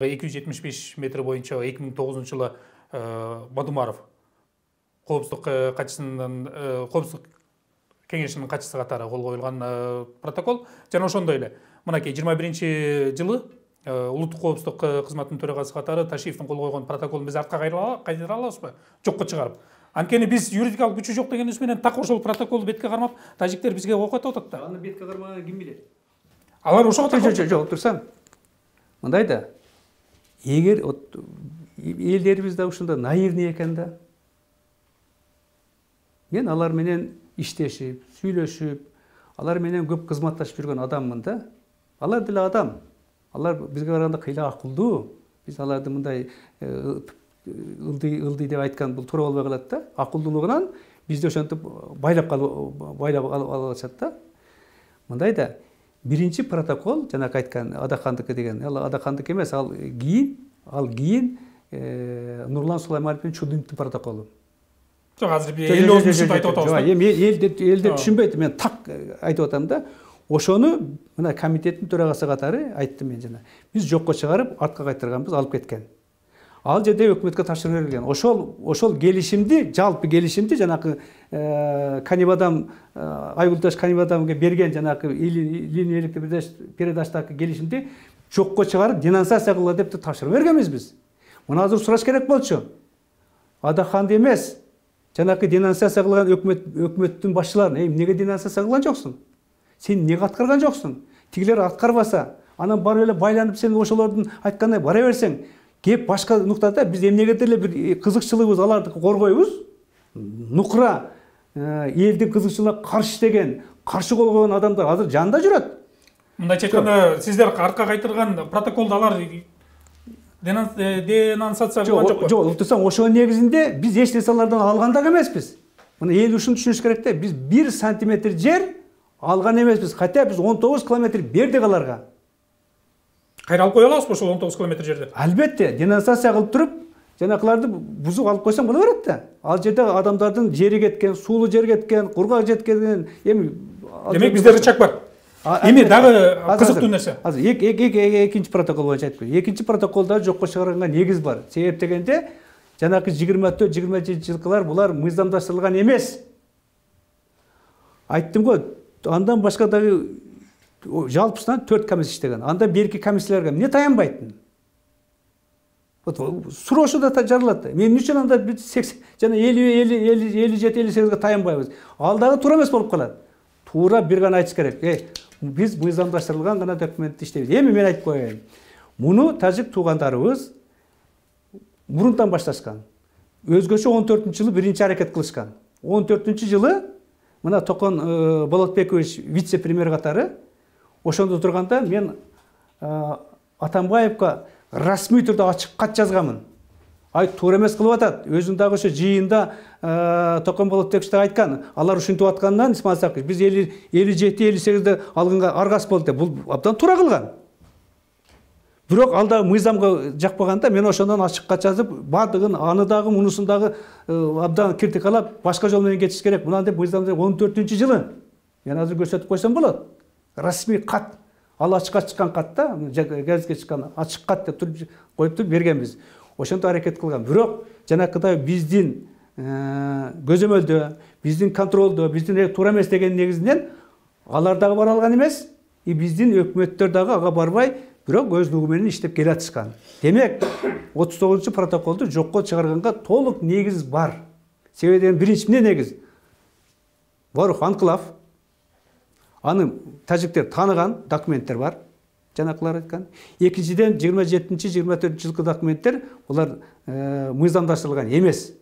275 метр боюнча 2009 жылы Бадумаров коопсуздук коопсуздук кеңешинин катчысы катары кол коюлган протокол. Жана ошондой эле мынакей 21-жылы улуттук коопсуздук кызматынын төрагасы катары Ташиевдин кол койгон протоколун биз артка кайтара алабызбы? Жокко чыгарып. Анткени биз юридикалык күчү жок дегенибиз менен так ошол протоколду бетке кармап, тажиктер бизге окутуп атат да. Аны бетке кармаган ким билет? Алар ошого жок турсам. Мындай да. Эгер элдерибиз да ушунда наивный экен да. Мен алар менен иштешип, сүйлөшүп, алар менен көп кызматташып жүргөн адаммын да. Алар деле адам. Алар бизге караганда кыйла акылдуу. Биз аларды мындай ылдый деп айткан бул туура болбой калат да. Акылдуулугунан бизди ошентип байлап алышат да. Мындай да биринчи протокол жанагы айткан Адахандыкы деген, Адахандык эмес, ал кийин Нурлан Сулаймановдун Чудиновдун протоколу. Жок, азыр эл өзүнчүн айтып атабыз да. Элдер түшүнбөйт, мен так айтып атам да. Ошону мына комитеттин төрагасы катары айттым мен жана. Биз жокко чыгарып, артка кайтырганбыз, алып кеткен. Ал жерде өкмөткө тапшырып берилген. Ошол келишимди, жалпы келишимди жанагы Канибадам Айгулташ Канибадамга берген жанагы линиялык передаштагы келишимди жокко чыгарып, денонсация кылгыла деп тапшырып бергенбиз биз. Муну азыр сураш керек болчу. Адаханды эмес, жанагы денонсация кылган өкмөттүн башчыларын, эмнеге денонсация кылган жоксуң? Сен эмнеге аткарган жоксуң? Тигилер аткарбаса, анан барып эле байланып сен ошолордун айткандай бара берсең, кеп башка нуктада биз эмнеге деле бир кызыкчылыгыбыз аларды коргойбуз? Нукра элдин кызыкчылыгына каршы деген, каршы кол койгон адамдар азыр жанында жүрөт. Мындайча айтканда, сиздер артка кайтырган протоколду алар денонсация кылган жокпу? Жок, уктасаң, ошонун негизинде биз эч нерсе алардан алган да эмеспиз. Муну эл ушуну түшүнүш керек да, биз 1 сантиметр жер алган эмеспиз, хотя биз 19 километр бердик аларга. Кайра алып кое алабызбы ошол 19 километр жерди? Албетте, денонсация кылып туруп, жанакыларды бузуп алып койсоң боло берет да. Ал жерде адамдардын жери кеткен, суулуу жер кеткен, кургак жеткен, демек бизде рычаг бар. Эми дагы кызыктуу нерсе. Азыр экинчи протокол боюнча айтып коеюн. Экинчи протоколдо жокко чыгарганга негиз бар. Себеп дегенде, жанакы 24-27 жылкылар булар мыйзамдаштырылган эмес. Айттым го, андан башка дагы жалпысынан 4 комиссия иштеген. Анда берки комиссияларга эмне таянбайтын? Сурошу да жарылат. Мен үчүн анда 80 жана 57-58-ге таянбайбыз. Ал дагы туура эмес болуп калат. Туура бир гана айтыш керек. Биз мыйзамдаштырылган гана документти иштейбиз. Эми мен айтып коеюн. Муну тажик туугандарыбыз мурунтан башташкан. Өзгөчө 14-жылы биринчи аракет кылышкан. 14-жылы мына Токон Болотбекович вице-премьер катары ошондо турганда мен Атамбаевга расмий түрдө ачык кат жазганмын. Туура эмес кылып атат. Өзүң дагы ошо жыйында Токон Болотбекович айткан. Алар ушинтип аткандан Исмаил Сакыч биз 57-58-де алганга аргас болду деп. Бул абдан туура кылган. Бирок ал дагы мыйзамга жакпаганда мен ошондон ачык кат жазып, бардыгын аны дагы мунусун дагы абдан критикалап, башка жол менен кетиш керек. Мына деп мыйзамда 14-жылы. Мен азыр көрсөтүп койсом болот. Расмий кат. Ал ачыкка чыккан кат да, газетке чыккан ачык кат деп туруп коюп туруп бергенбиз. Ошентип аракет кылган. Бирок жанакыдай биздин көзөмөлдө, биздин контролдо, биздин туура эмес деген негизинен алар дагы бара алган эмес. Биздин өкмөттөр дагы ага барбай, бирок өзлүгү менен иштеп келе атышкан. Демек, 39 протоколду жокко чыгарганга толук негиз бар. Себебі биринчи эмне негиз? Ворух анклав. Аны тажиктер тааныган документтер бар. Жанакылар айткан. Экинчиден 27-24 жылкы документтер булар мыйзамдаштырылган эмес.